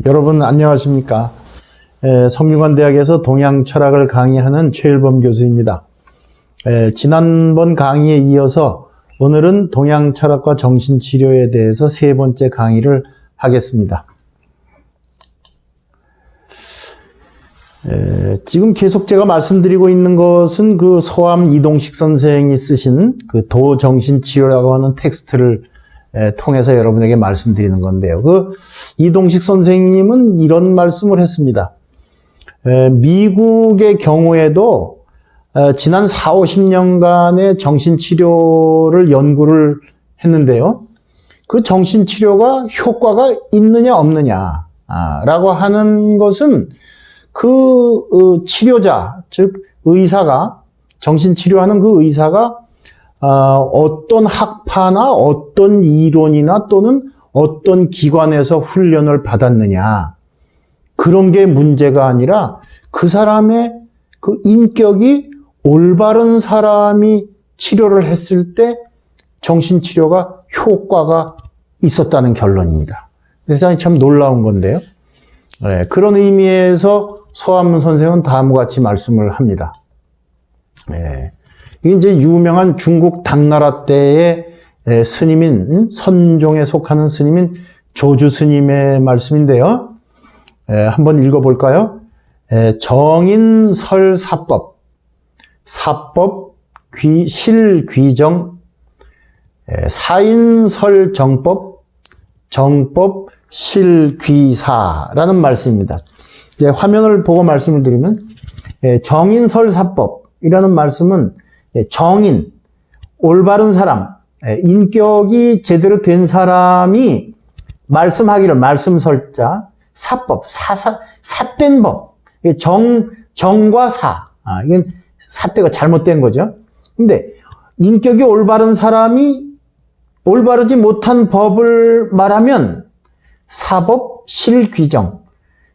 여러분 안녕하십니까? 성균관대학에서 동양철학을 강의하는 최일범 교수입니다. 지난번 강의에 이어서 오늘은 동양철학과 정신치료에 대해서 세 번째 강의를 하겠습니다. 지금 계속 제가 말씀드리고 있는 것은 그 소암 이동식 선생이 쓰신 그 도정신치료라고 하는 텍스트를 통해서 여러분에게 말씀드리는 건데요. 그 이동식 선생님은 이런 말씀을 했습니다. 미국의 경우에도 지난 40-50년간의 정신치료를 연구를 했는데요. 그 정신치료가 효과가 있느냐 없느냐 라고 하는 것은 그 치료자, 즉 의사가, 정신치료하는 그 의사가 어떤 학파나 어떤 이론이나 또는 어떤 기관에서 훈련을 받았느냐, 그런 게 문제가 아니라 그 사람의 그 인격이 올바른 사람이 치료를 했을 때 정신치료가 효과가 있었다는 결론입니다. 대단히 참 놀라운 건데요. 그런 의미에서 소암 선생은 다음과 같이 말씀을 합니다. 이게 이제 유명한 중국 당나라 때의 스님인, 선종에 속하는 스님인 조주 스님의 말씀인데요. 한번 읽어볼까요? 정인설사법, 사법, 실귀정, 사인설정법, 정법, 실귀사라는 말씀입니다. 화면을 보고 말씀을 드리면 정인설사법이라는 말씀은 정인, 올바른 사람, 인격이 제대로 된 사람이 말씀하기를, 말씀설자, 사법, 삿된 법, 정과 사, 이건 삿대가 잘못된 거죠. 근데 인격이 올바른 사람이 올바르지 못한 법을 말하면 사법, 실귀정,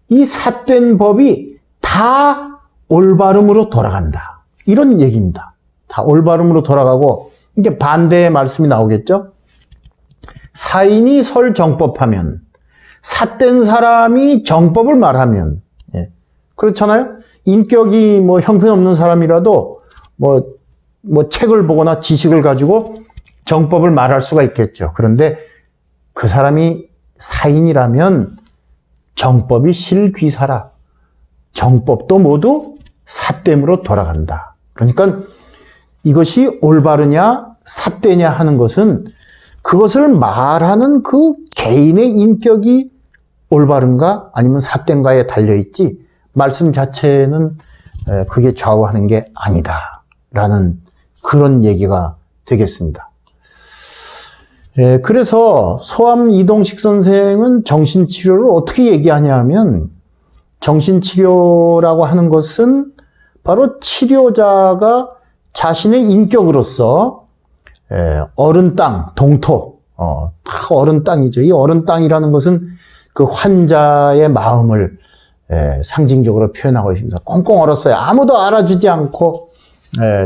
이 삿된 법이 다 올바름으로 돌아간다, 이런 얘기입니다. 다 올바름으로 돌아가고, 이게 반대의 말씀이 나오겠죠? 사인이 설정법하면, 삿된 사람이 정법을 말하면, 그렇잖아요? 인격이 뭐 형편없는 사람이라도 뭐 책을 보거나 지식을 가지고 정법을 말할 수가 있겠죠. 그런데 그 사람이 사인이라면 정법이 실귀사라. 정법도 모두 삿됨으로 돌아간다. 그러니까 이것이 올바르냐 삿되냐 하는 것은 그것을 말하는 그 개인의 인격이 올바른가 아니면 삿된가에 달려있지, 말씀 자체는 그게 좌우하는 게 아니다 라는 그런 얘기가 되겠습니다. 그래서 소암 이동식 선생은 정신치료를 어떻게 얘기하냐 하면, 정신치료라고 하는 것은 바로 치료자가 자신의 인격으로서 어른 땅, 동토, 어른 땅이죠. 이 어른 땅이라는 것은 그 환자의 마음을 상징적으로 표현하고 있습니다. 꽁꽁 얼었어요. 아무도 알아주지 않고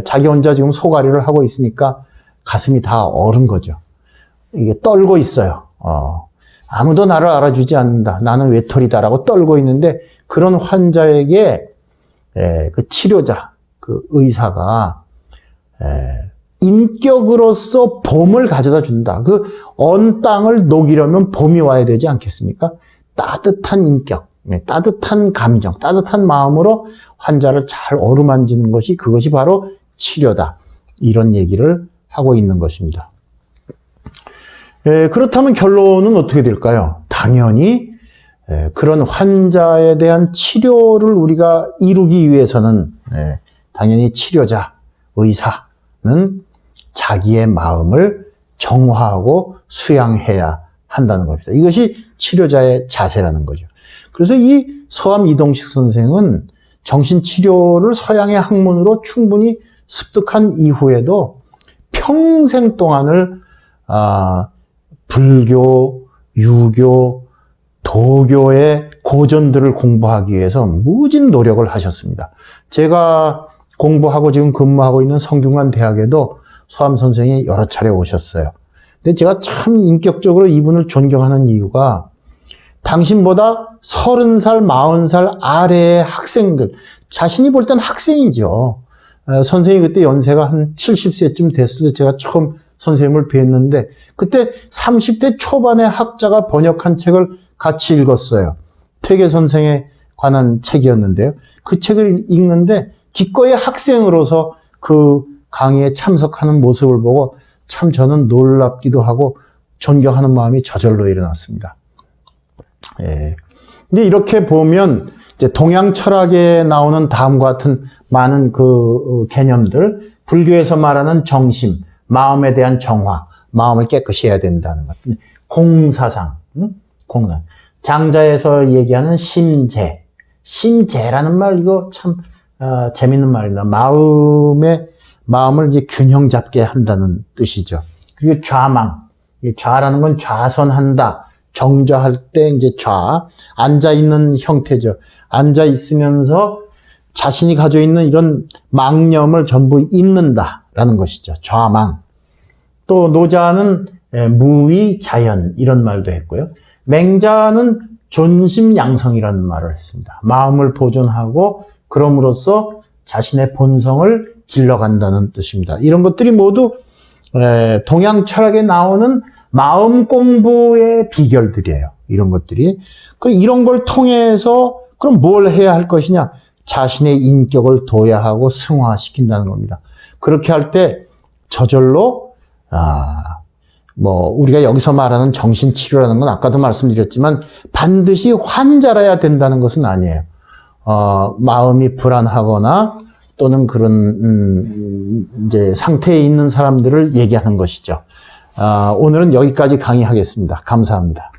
자기 혼자 지금 소가리를 하고 있으니까 가슴이 다 얼은 거죠. 이게 떨고 있어요. 아무도 나를 알아주지 않는다, 나는 외톨이다라고 떨고 있는데, 그런 환자에게 그 치료자, 그 의사가 인격으로서 봄을 가져다 준다. 그 언 땅을 녹이려면 봄이 와야 되지 않겠습니까? 따뜻한 인격, 따뜻한 감정, 따뜻한 마음으로 환자를 잘 어루만지는 것이, 그것이 바로 치료다, 이런 얘기를 하고 있는 것입니다. 그렇다면 결론은 어떻게 될까요? 당연히 그런 환자에 대한 치료를 우리가 이루기 위해서는 당연히 치료자, 의사는 자기의 마음을 정화하고 수양해야 한다는 겁니다. 이것이 치료자의 자세라는 거죠. 그래서 이 소암 이동식 선생은 정신치료를 서양의 학문으로 충분히 습득한 이후에도 평생 동안을 불교, 유교, 도교의 고전들을 공부하기 위해서 무진 노력을 하셨습니다. 제가 공부하고 지금 근무하고 있는 성균관대학에도 소암 선생이 여러 차례 오셨어요. 근데 제가 참 인격적으로 이분을 존경하는 이유가, 당신보다 30살, 40살 아래의 학생들, 자신이 볼 땐 학생이죠. 선생님이 그때 연세가 한 70세쯤 됐을 때 제가 처음 선생님을 뵀는데 그때 30대 초반의 학자가 번역한 책을 같이 읽었어요. 퇴계 선생에 관한 책이었는데요. 그 책을 읽는데 기꺼이 학생으로서 그 강의에 참석하는 모습을 보고 참 저는 놀랍기도 하고 존경하는 마음이 저절로 일어났습니다. 예. 근데 이렇게 보면 이제 동양 철학에 나오는 다음과 같은 많은 그 개념들, 불교에서 말하는 정심, 마음에 대한 정화, 마음을 깨끗이 해야 된다는 것, 공사상, 공사. 장자에서 얘기하는 심재, 심재라는 말 이거 참 재밌는 말입니다. 마음을 이제 균형 잡게 한다는 뜻이죠. 그리고 좌망, 이 좌라는 건 좌선한다. 정좌할 때 이제 좌, 앉아 있는 형태죠. 앉아 있으면서 자신이 가지고 있는 이런 망념을 전부 잊는다라는 것이죠. 좌망. 또 노자는 무위 자연 이런 말도 했고요. 맹자는 존심양성이라는 말을 했습니다. 마음을 보존하고 그럼으로써 자신의 본성을 길러간다는 뜻입니다. 이런 것들이 모두 동양 철학에 나오는 마음 공부의 비결들이에요. 이런 것들이. 그럼 이런 걸 통해서 그럼 뭘 해야 할 것이냐? 자신의 인격을 도야하고 승화시킨다는 겁니다. 그렇게 할 때 저절로 우리가 여기서 말하는 정신치료라는 건 아까도 말씀드렸지만 반드시 환자라야 된다는 것은 아니에요. 마음이 불안하거나 또는 그런 이제 상태에 있는 사람들을 얘기하는 것이죠. 오늘은 여기까지 강의하겠습니다. 감사합니다.